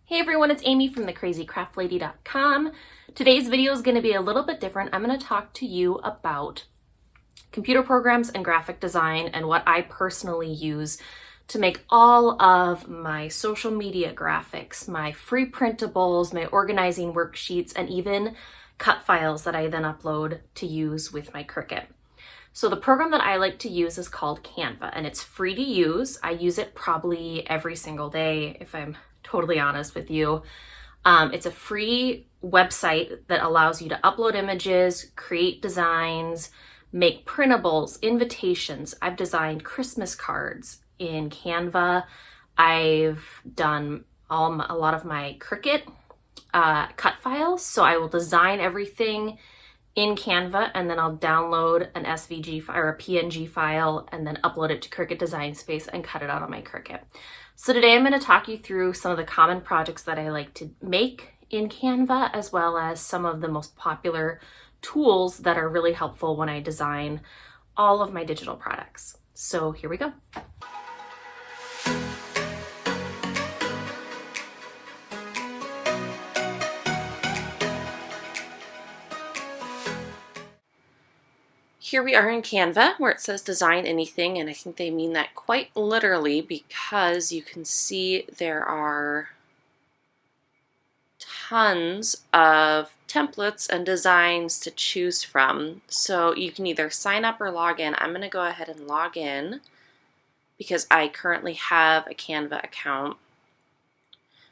Hey everyone, it's Amy from thecrazycraftlady.com. Today's video is going to be a little bit different. I'm going to talk to you about computer programs and graphic design and what I personally use to make all of my social media graphics, my free printables, my organizing worksheets, and even cut files that I then upload to use with my Cricut. So the program that I like to use is called Canva, and it's free to use. I use it probably every single day, if I'm totally honest with you. It's a free website that allows you to upload images, create designs, make printables, invitations. I've designed Christmas cards in Canva. I've done a lot of my Cricut cut files. So I will design everything in Canva, and then I'll download an SVG file or a PNG file and then upload it to Cricut Design Space and cut it out on my Cricut. So today I'm going to talk you through some of the common projects that I like to make in Canva, as well as some of the most popular tools that are really helpful when I design all of my digital products. So here we go. Here we are in Canva where it says design anything, and I think they mean that quite literally because you can see there are tons of templates and designs to choose from. So you can either sign up or log in. I'm going to go ahead and log in because I currently have a Canva account.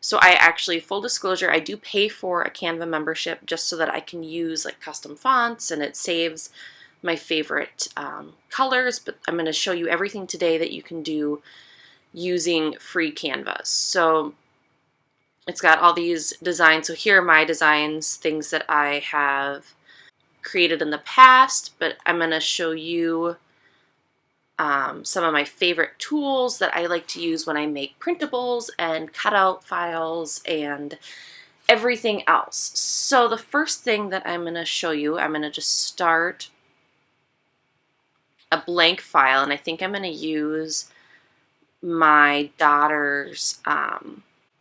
So I actually, full disclosure, I do pay for a Canva membership just so that I can use like custom fonts, and it saves my favorite colors, but I'm going to show you everything today that you can do using free Canvas. So it's got all these designs. So here are my designs, things that I have created in the past, but I'm going to show you some of my favorite tools that I like to use when I make printables and cutout files and everything else. So the first thing that I'm going to show you, I'm going to just start a blank file, and I think I'm going to use my daughter's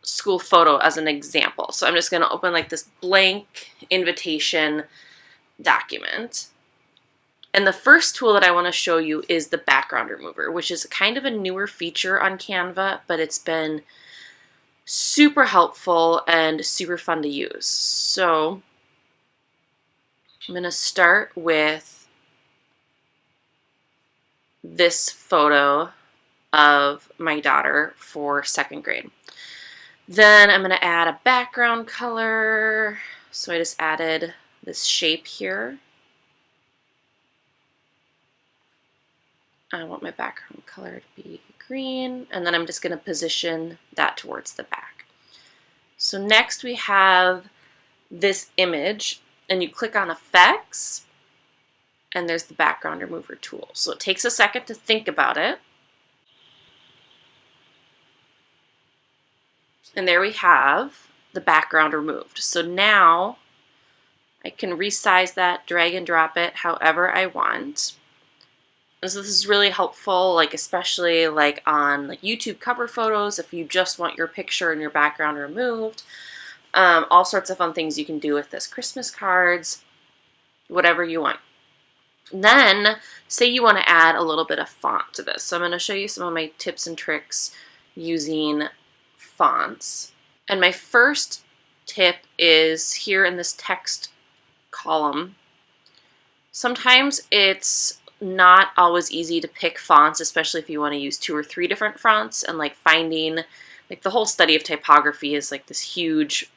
school photo as an example. So I'm just going to open like this blank invitation document. And the first tool that I want to show you is the background remover, which is kind of a newer feature on Canva, but it's been super helpful and super fun to use. So I'm going to start with this photo of my daughter for second grade. Then I'm going to add a background color. So I just added this shape here. I want my background color to be green, and then I'm just going to position that towards the back. So next we have this image, and you click on Effects, and there's the background remover tool. So it takes a second to think about it. And there we have the background removed. So now I can resize that, drag and drop it however I want. And so this is really helpful, like especially like on like YouTube cover photos, if you just want your picture and your background removed. All sorts of fun things you can do with this. Christmas cards, whatever you want. Then, say you want to add a little bit of font to this. So I'm going to show you some of my tips and tricks using fonts. And my first tip is here in this text column. Sometimes it's not always easy to pick fonts, especially if you want to use 2 or 3 different fonts, and like finding, like the whole study of typography is like this huge,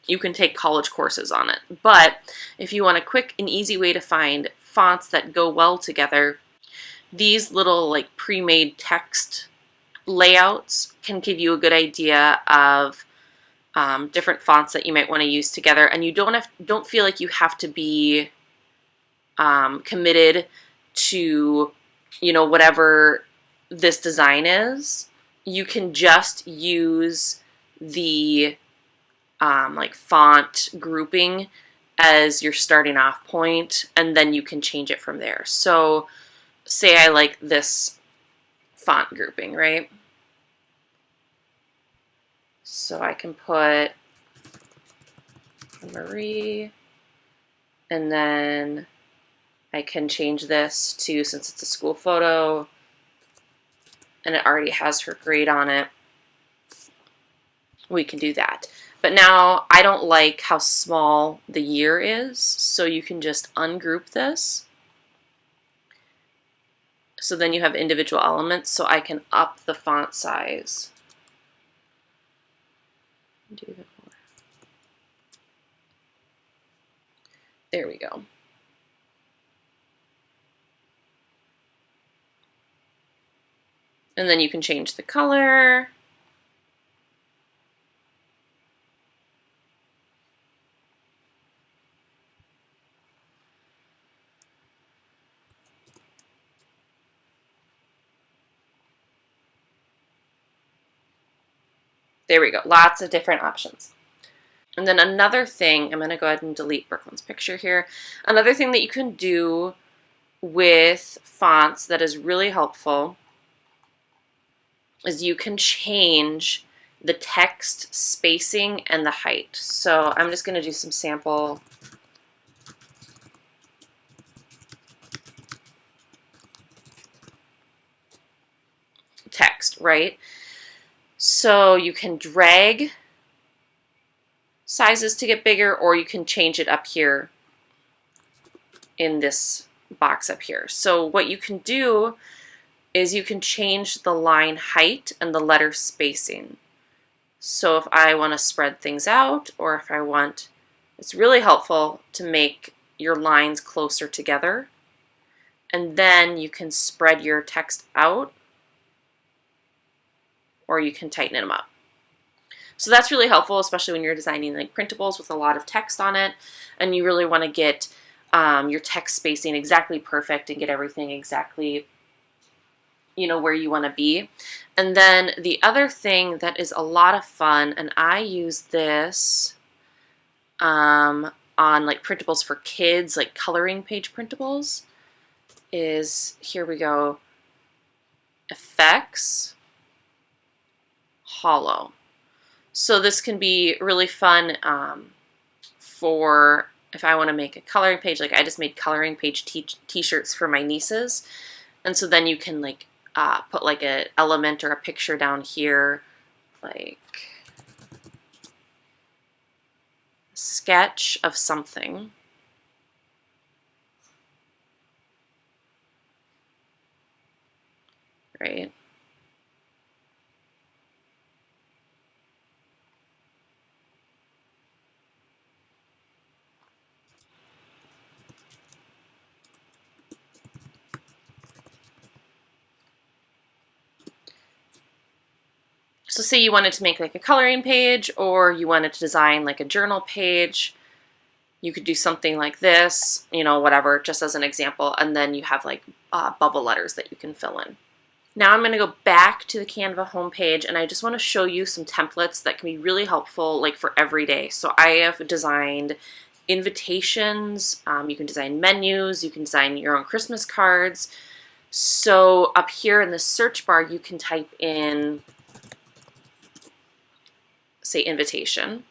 you can take college courses on it. But if you want a quick and easy way to find fonts that go well together, these little like pre-made text layouts can give you a good idea of different fonts that you might want to use together, and you don't feel like you have to be committed to, you know, whatever this design is. You can just use the like font grouping as your starting off point, and then you can change it from there. So say I like this font grouping, right? So I can put Marie, and then I can change this to, since it's a school photo and it already has her grade on it, we can do that. But now I don't like how small the year is, so you can just ungroup this. So then you have individual elements, so I can up the font size. Do that more. There we go. And then you can change the color. There we go, lots of different options. And then another thing, I'm going to go ahead and delete Brooklyn's picture here. Another thing that you can do with fonts that is really helpful is you can change the text spacing and the height. So I'm just going to do some sample text, right? So you can drag sizes to get bigger, or you can change it up here in this box up here. So what you can do is you can change the line height and the letter spacing. So if I want to spread things out, or if I want, it's really helpful to make your lines closer together, and then you can spread your text out, or you can tighten them up. So that's really helpful, especially when you're designing like printables with a lot of text on it, and you really want to get your text spacing exactly perfect and get everything exactly, you know, where you want to be. And then the other thing that is a lot of fun, and I use this on like printables for kids, like coloring page printables, is, here we go, effects, hollow. So this can be really fun for if I want to make a coloring page. Like I just made coloring page t-shirts for my nieces, and so then you can like put like an element or a picture down here, like sketch of something. Right? So say you wanted to make like a coloring page, or you wanted to design like a journal page, you could do something like this, you know, whatever, just as an example, and then you have like bubble letters that you can fill in. Now I'm going to go back to the Canva homepage, and I just want to show you some templates that can be really helpful like for every day. So I have designed invitations, you can design menus, you can design your own Christmas cards. So up here in the search bar, you can type in, say, invitation,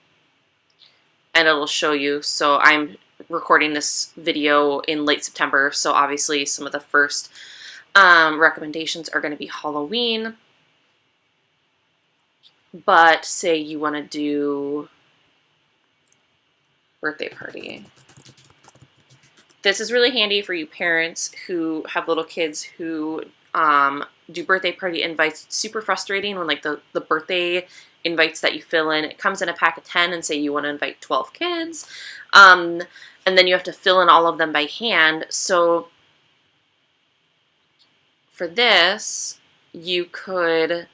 and it'll show you. So I'm recording this video in late September, so obviously some of the first recommendations are going to be Halloween. But say you want to do birthday party. This is really handy for you parents who have little kids who do birthday party invites. It's super frustrating when like the birthday invites that you fill in, it comes in a pack of 10, and say you want to invite 12 kids, and then you have to fill in all of them by hand. So for this, you could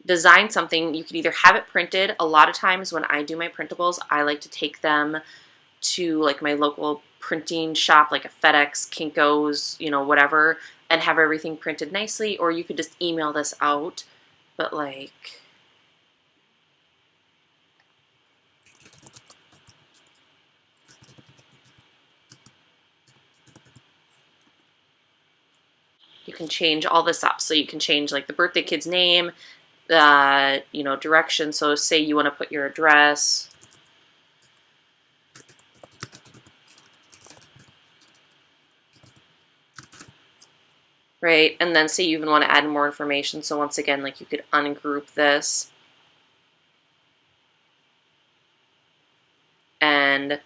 design something. You could either have it printed. A lot of times when I do my printables, I like to take them to like my local printing shop, like a FedEx, Kinko's, you know, whatever, and have everything printed nicely. Or you could just email this out, but like, you can change all this up. So you can change like the birthday kid's name, you know, directions. So say you want to put your address. Right, and then say you even want to add more information. So once again, like you could ungroup this. And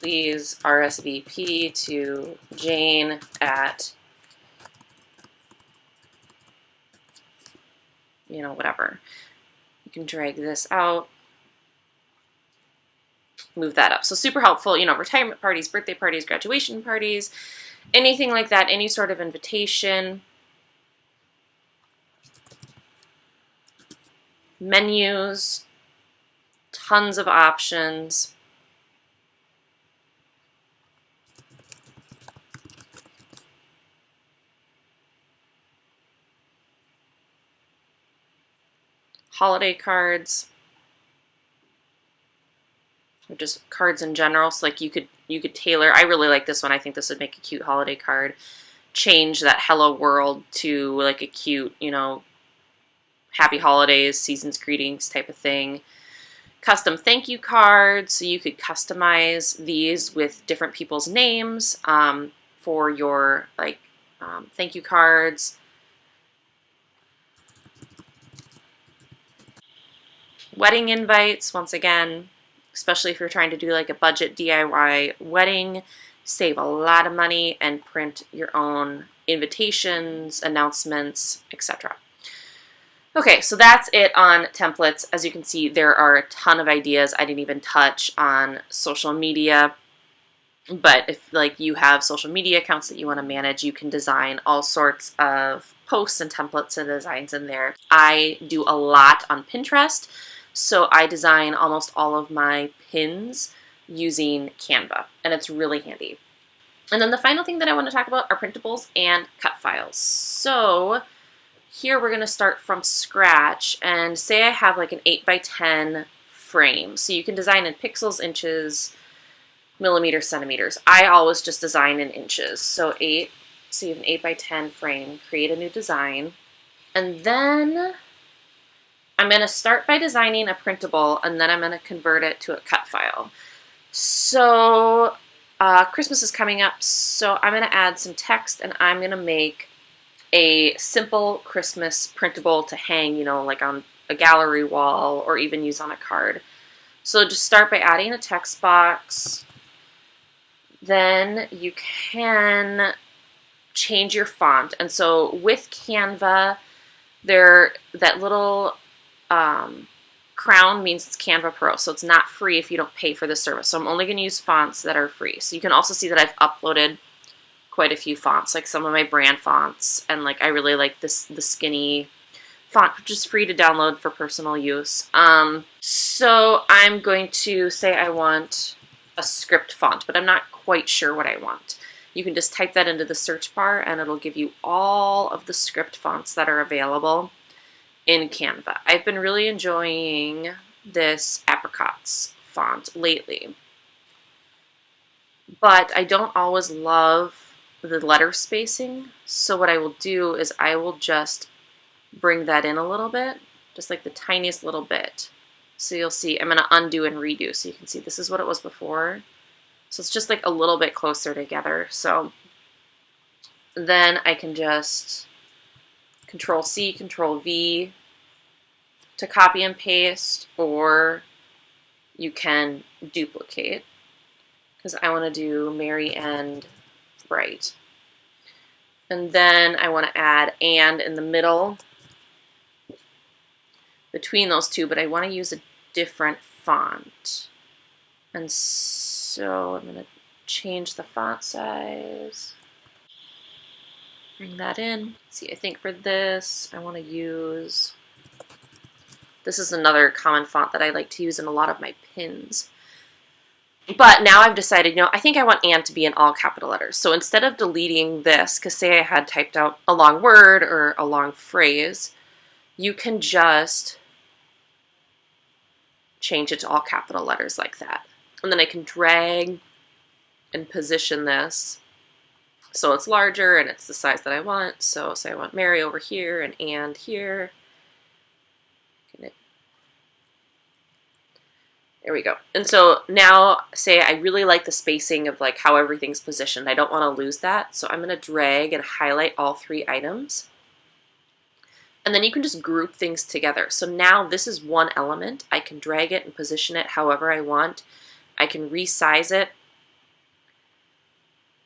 please RSVP to Jane at, you know, whatever. You can drag this out, move that up. So super helpful, you know, retirement parties, birthday parties, graduation parties, anything like that, any sort of invitation. Menus, tons of options. Holiday cards, or just cards in general. So like you could tailor. I really like this one. I think this would make a cute holiday card. Change that hello world to like a cute, you know, happy holidays, season's greetings type of thing. Custom thank you cards, so you could customize these with different people's names for your like thank you cards. Wedding invites, once again, especially if you're trying to do like a budget DIY wedding, save a lot of money and print your own invitations, announcements, etc. Okay, so that's it on templates. As you can see, there are a ton of ideas. I didn't even touch on social media, but if like you have social media accounts that you want to manage, you can design all sorts of posts and templates and designs in there. I do a lot on Pinterest, so I design almost all of my pins using Canva, and it's really handy. And then the final thing that I want to talk about are printables and cut files. So here we're going to start from scratch, and say I have like an 8x10 frame. So you can design in pixels, inches, millimeters, centimeters. I always just design in inches. So you have an 8x10 frame, create a new design. And then I'm going to start by designing a printable, and then I'm going to convert it to a cut file. So Christmas is coming up, so I'm going to add some text, and I'm going to make a simple Christmas printable to hang, you know, like on a gallery wall or even use on a card. So just start by adding a text box. Then you can change your font. And so with Canva, that little crown means it's Canva Pro. So it's not free if you don't pay for the service. So I'm only going to use fonts that are free. So you can also see that I've uploaded quite a few fonts, like some of my brand fonts, and like I really like the skinny font, which is free to download for personal use. So I'm going to say I want a script font, but I'm not quite sure what I want. You can just type that into the search bar and it'll give you all of the script fonts that are available in Canva. I've been really enjoying this Apricots font lately, but I don't always love the letter spacing. So what I will do is I will just bring that in a little bit, just like the tiniest little bit. So you'll see, I'm going to undo and redo. So you can see this is what it was before. So it's just like a little bit closer together. So then I can just Control C, Control V to copy and paste, or you can duplicate, because I want to do merry and bright. And then I want to add and in the middle between those two, but I want to use a different font. And so I'm going to change the font size, bring that in. See, I think for this, I want to use, this is another common font that I like to use in a lot of my pins. But now I've decided, I think I want and to be in all capital letters. So instead of deleting this, because say I had typed out a long word or a long phrase, you can just change it to all capital letters like that. And then I can drag and position this So it's larger and it's the size that I want. So say I want Mary over here and here. There we go. And so now say I really like the spacing of like how everything's positioned. I don't want to lose that. So I'm going to drag and highlight all 3 items. And then you can just group things together. So now this is one element. I can drag it and position it however I want. I can resize it.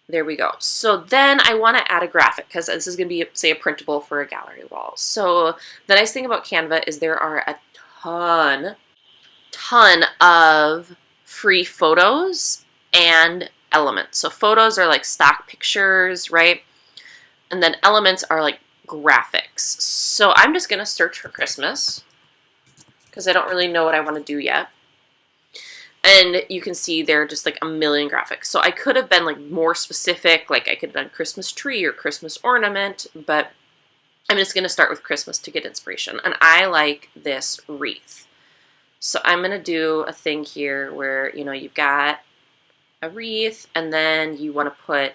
There we go. So then I want to add a graphic because this is going to be, say, a printable for a gallery wall. So the nice thing about Canva is there are a ton of free photos and elements. So photos are like stock pictures, right? And then elements are like graphics. So I'm just going to search for Christmas because I don't really know what I want to do yet. And you can see there are just like a million graphics. So I could have been like more specific, like I could have done Christmas tree or Christmas ornament, but I'm just going to start with Christmas to get inspiration. And I like this wreath. So I'm going to do a thing here where, you know, you've got a wreath and then you want to put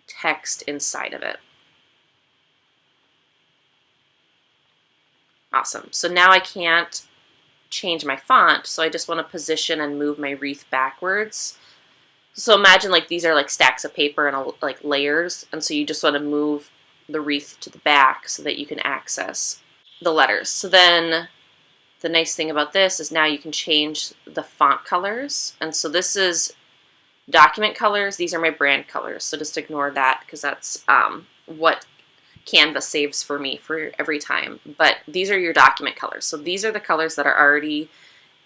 text inside of it. Awesome. So now I can't change my font, so I just want to position and move my wreath backwards. So imagine like these are like stacks of paper and like layers, and so you just want to move the wreath to the back so that you can access the letters. So then the nice thing about this is now you can change the font colors, and so this is document colors. These are my brand colors, so just ignore that because that's what Canva saves for me for every time. But these are your document colors. So these are the colors that are already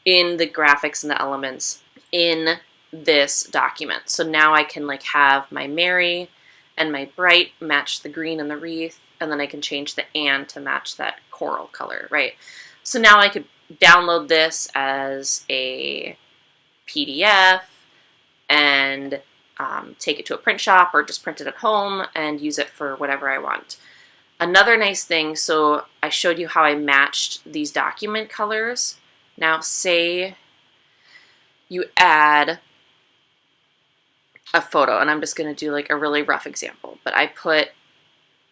in the graphics and the elements in this document. So now I can like have my Mary and my bright match the green and the wreath, and then I can change the and to match that coral color, right? So now I could download this as a PDF and take it to a print shop or just print it at home and use it for whatever I want. Another nice thing, so I showed you how I matched these document colors. Now say you add a photo, and I'm just going to do like a really rough example, but I put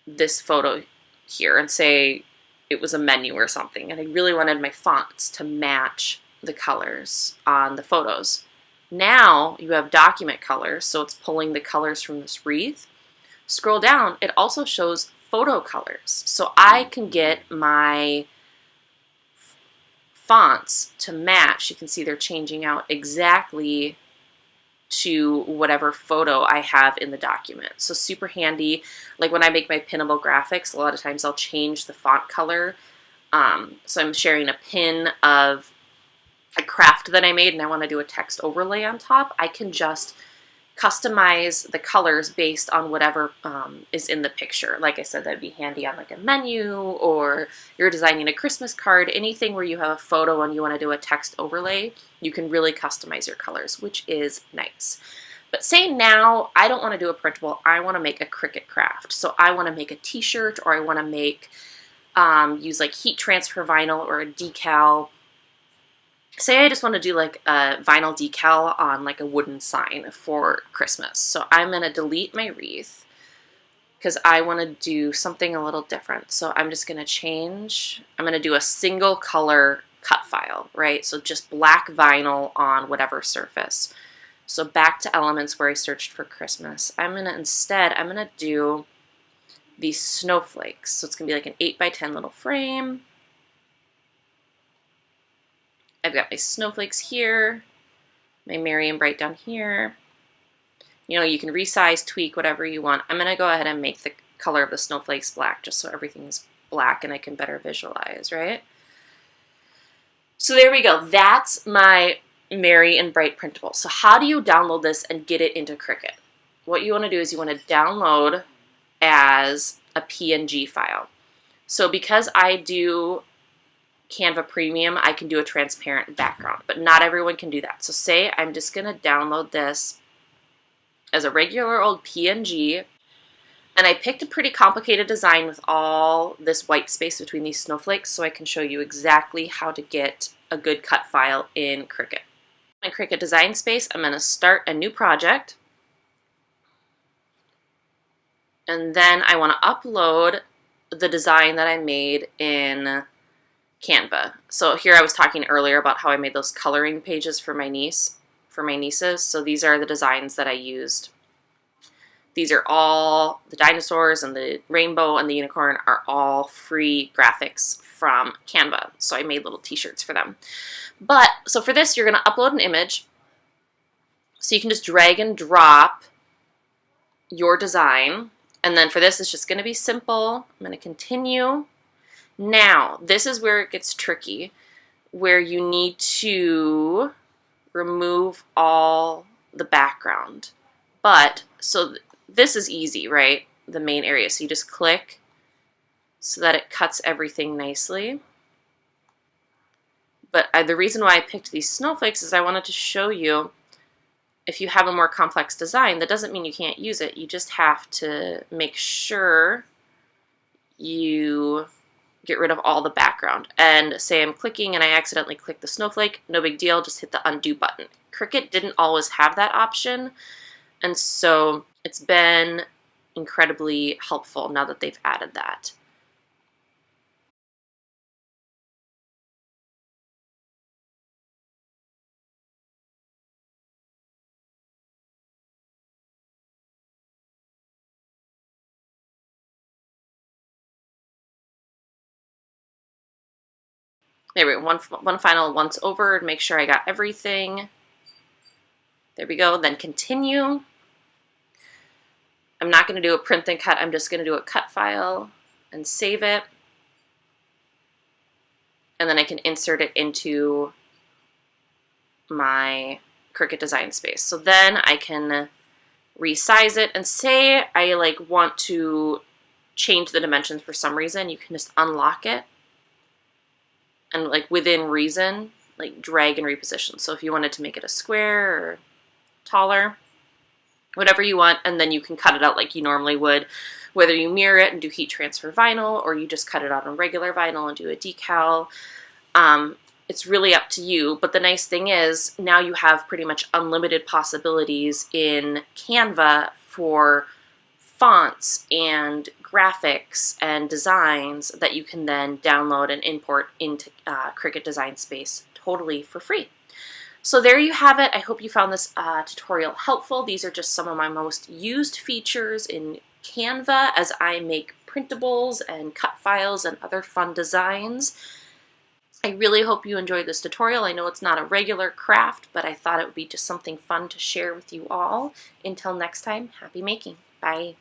this photo here and say it was a menu or something, and I really wanted my fonts to match the colors on the photos. Now you have document colors, so it's pulling the colors from this wreath. Scroll down, it also shows photo colors. So I can get my fonts to match. You can see they're changing out exactly to whatever photo I have in the document. So super handy. Like when I make my pinnable graphics, a lot of times I'll change the font color. So I'm sharing a pin of a craft that I made and I want to do a text overlay on top. I can just customize the colors based on whatever is in the picture. Like I said, that'd be handy on like a menu, or you're designing a Christmas card, anything where you have a photo and you want to do a text overlay, you can really customize your colors, which is nice. But say now I don't want to do a printable, I want to make a Cricut craft. So I want to make a t-shirt, or I want to make, use like heat transfer vinyl or a decal. Say I just want to do like a vinyl decal on like a wooden sign for Christmas. So I'm going to delete my wreath because I want to do something a little different. So I'm just going to change, I'm going to do a single color cut file, right? So just black vinyl on whatever surface. So back to elements where I searched for Christmas. I'm going to do these snowflakes. So it's going to be like an 8x10 little frame. I've got my snowflakes here, my Merry and Bright down here. You know, you can resize, tweak, whatever you want. I'm going to go ahead and make the color of the snowflakes black just so everything's black and I can better visualize, right? So there we go. That's my Merry and Bright printable. So how do you download this and get it into Cricut? What you want to do is you want to download as a PNG file. So because I do Canva Premium, I can do a transparent background, but not everyone can do that. So say I'm just going to download this as a regular old PNG, and I picked a pretty complicated design with all this white space between these snowflakes so I can show you exactly how to get a good cut file in Cricut. In Cricut Design Space, I'm going to start a new project. And then I want to upload the design that I made in Canva. So here I was talking earlier about how I made those coloring pages for my nieces. So these are the designs that I used. These are all, the dinosaurs and the rainbow and the unicorn are all free graphics from Canva. So I made little t-shirts for them. But, so for this, you're going to upload an image. So you can just drag and drop your design. And then for this, it's just going to be simple. I'm going to continue. Now, this is where it gets tricky, where you need to remove all the background. But, so this is easy, right? The main area. So you just click so that it cuts everything nicely. But the reason why I picked these snowflakes is I wanted to show you, if you have a more complex design, that doesn't mean you can't use it. You just have to make sure you get rid of all the background. And say I'm clicking and I accidentally click the snowflake, no big deal, just hit the undo button. Cricut didn't always have that option, and so it's been incredibly helpful now that they've added that. There we go, one final once over to make sure I got everything. There we go, then continue. I'm not going to do a print and cut, I'm just going to do a cut file and save it. And then I can insert it into my Cricut design space. So then I can resize it, and say I want to change the dimensions for some reason, you can just unlock it and within reason, drag and reposition. So if you wanted to make it a square or taller, whatever you want, and then you can cut it out like you normally would, whether you mirror it and do heat transfer vinyl, or you just cut it out on regular vinyl and do a decal. It's really up to you, but the nice thing is now you have pretty much unlimited possibilities in Canva for fonts and graphics and designs that you can then download and import into Cricut Design Space totally for free. So there you have it. I hope you found this tutorial helpful. These are just some of my most used features in Canva as I make printables and cut files and other fun designs. I really hope you enjoyed this tutorial. I know it's not a regular craft, but I thought it would be just something fun to share with you all. Until next time, happy making. Bye.